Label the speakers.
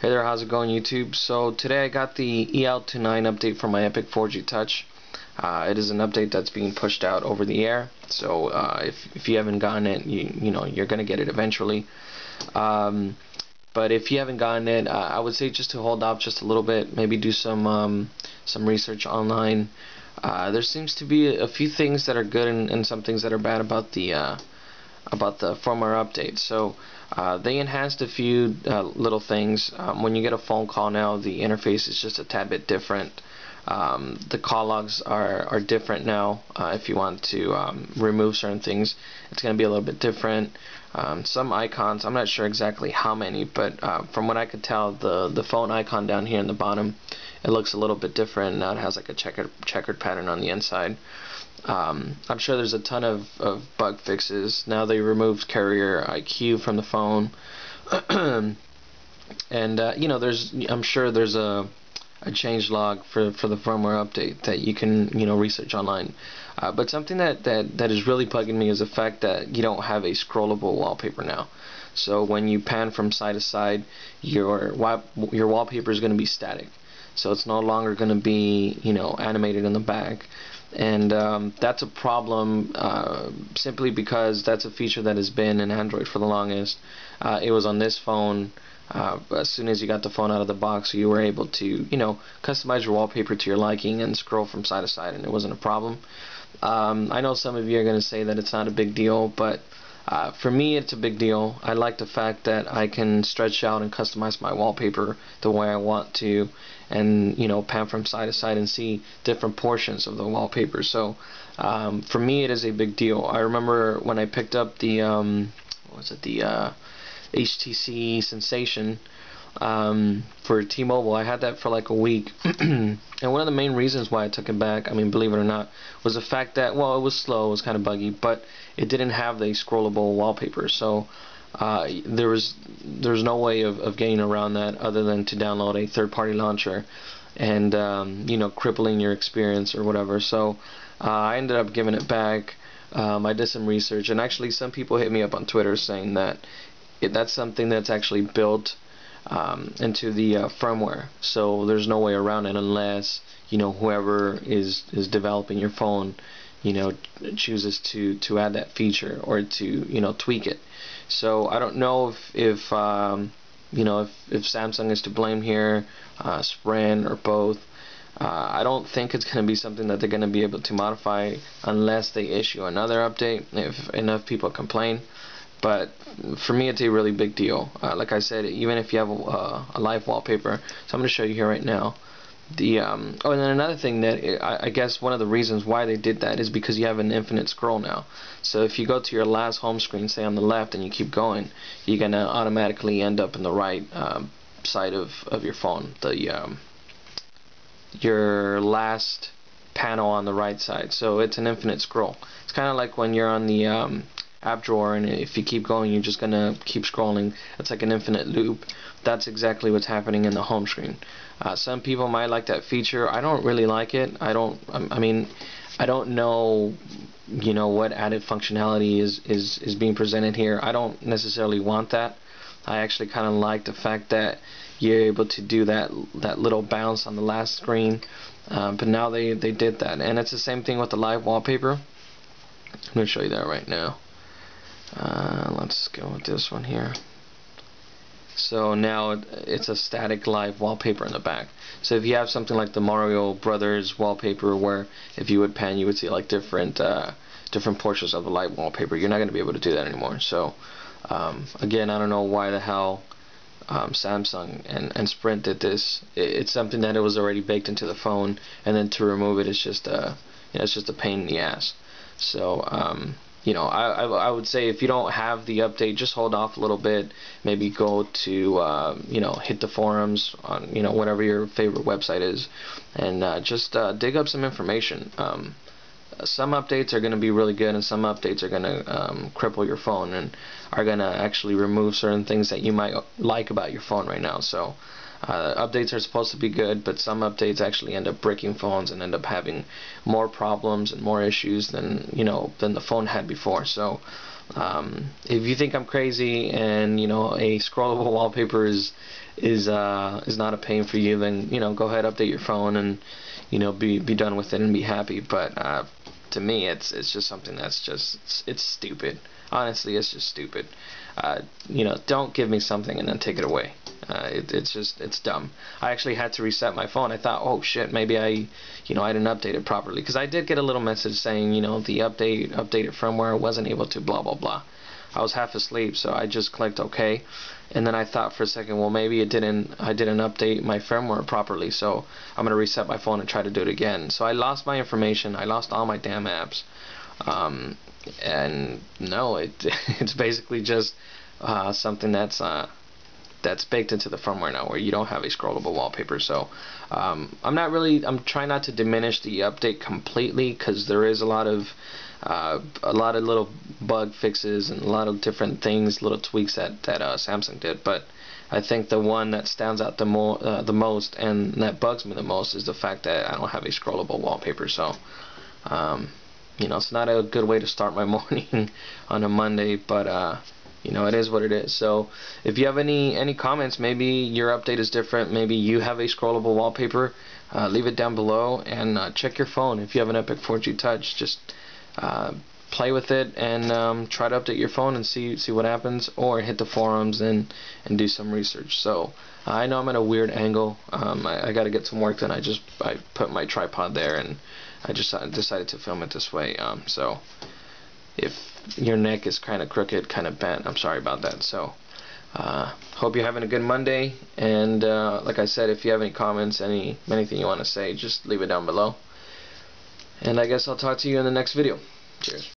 Speaker 1: Hey there, how's it going, YouTube? So today I got the EL29 update for my Epic 4G Touch. It is an update that's being pushed out over the air. So if you haven't gotten it, you know you're gonna get it eventually. But if you haven't gotten it, I would say just to hold off just a little bit. Maybe do some research online. There seems to be a few things that are good and some things that are bad about the firmware update. So they enhanced a few little things. When you get a phone call now, the interface is just a tad bit different. The call logs are different now. If you want to remove certain things, it's going to be a little bit different. Some icons, I'm not sure exactly how many, but from what I could tell, the phone icon down here in the bottom, it looks a little bit different. Now it has like a checkered pattern on the inside. I'm sure there's a ton of bug fixes. Now they removed carrier IQ from the phone. And you know, I'm sure there's a change log for the firmware update that you can research online. But something that is really bugging me is the fact that you don't have a scrollable wallpaper now. So when you pan from side to side, your wallpaper is going to be static. So it's no longer going to be animated in the back. And that's a problem simply because that's a feature that has been in Android for the longest. It was on this phone. As soon as you got the phone out of the box, you were able to customize your wallpaper to your liking and scroll from side to side, and it wasn't a problem. I know some of you are going to say that it's not a big deal, but for me it's a big deal. I like the fact that I can stretch out and customize my wallpaper the way I want to, and pan from side to side and see different portions of the wallpaper. So for me it is a big deal. I remember when I picked up the HTC Sensation for T-Mobile. I had that for like a week and one of the main reasons why I took it back, I mean, believe it or not, was the fact that, well, it was slow, it was kind of buggy, but it didn't have the scrollable wallpaper. So there's no way of getting around that other than to download a third-party launcher and crippling your experience or whatever. So I ended up giving it back. I did some research, and actually some people hit me up on Twitter saying that that's something that's actually built into the firmware, so there's no way around it unless whoever is developing your phone chooses to add that feature or to tweak it. So I don't know if Samsung is to blame here, Sprint, or both. I don't think it's going to be something that they're going to be able to modify unless they issue another update if enough people complain. But for me it's a really big deal. Like I said, even if you have a live wallpaper, so I'm going to show you here right now. And then another thing that I guess one of the reasons why they did that is because you have an infinite scroll now. So if you go to your last home screen, say on the left, and you keep going, you're going to automatically end up in the right side of your phone. Your last panel on the right side. So it's an infinite scroll. It's kind of like when you're on the app drawer, and if you keep going, you're just gonna keep scrolling. It's like an infinite loop. That's exactly what's happening in the home screen. Some people might like that feature. I don't really like it. I mean, I don't know what added functionality is being presented here. I don't necessarily want that. I actually kind of like the fact that you're able to do that little bounce on the last screen, but now they did that. And it's the same thing with the live wallpaper. I'm going to show you that right now. Let's go with this one here. So now it's a static live wallpaper in the back. So if you have something like the Mario Brothers wallpaper, where if you would pan, you would see like different portions of the live wallpaper, you're not going to be able to do that anymore. So again, I don't know why the hell Samsung and Sprint did this. It's something that it was already baked into the phone, and then to remove it is just it's just a pain in the ass. So I would say if you don't have the update, just hold off a little bit. Maybe go to hit the forums on whatever your favorite website is, and just dig up some information. Some updates are going to be really good, and some updates are going to cripple your phone and are going to actually remove certain things that you might like about your phone right now. So updates are supposed to be good, but some updates actually end up breaking phones and end up having more problems and more issues than the phone had before. So If you think I'm crazy and a scrollable wallpaper is not a pain for you, then go ahead, update your phone, and be done with it and be happy. But to me, it's just something that's it's stupid. Honestly, it's just stupid. Don't give me something and then take it away. It's dumb. I actually had to reset my phone. I thought, oh shit, maybe I didn't update it properly, because I did get a little message saying the updated firmware wasn't able to blah blah blah. I was half asleep, so I just clicked OK, and then I thought for a second, well, maybe I didn't update my firmware properly, so I'm gonna reset my phone and try to do it again. So I lost my information. I lost all my damn apps. And no, it's basically just something that's baked into the firmware now, where you don't have a scrollable wallpaper. So I'm trying not to diminish the update completely, because there is a lot of little bug fixes and a lot of different things, little tweaks that Samsung did. But I think the one that stands out the most and that bugs me the most is the fact that I don't have a scrollable wallpaper. So it's not a good way to start my morning on a Monday, but it is what it is. So if you have any comments, maybe your update is different, maybe you have a scrollable wallpaper, leave it down below, and check your phone. If you have an Epic 4G Touch, just play with it and try to update your phone and see what happens, or hit the forums and do some research. So I know I'm at a weird angle. I got to get some work done. I put my tripod there, and I just decided to film it this way. So if your neck is kind of crooked, kind of bent, I'm sorry about that. So hope you're having a good Monday, and like I said, if you have any comments, anything you want to say, just leave it down below, and I guess I'll talk to you in the next video. Cheers.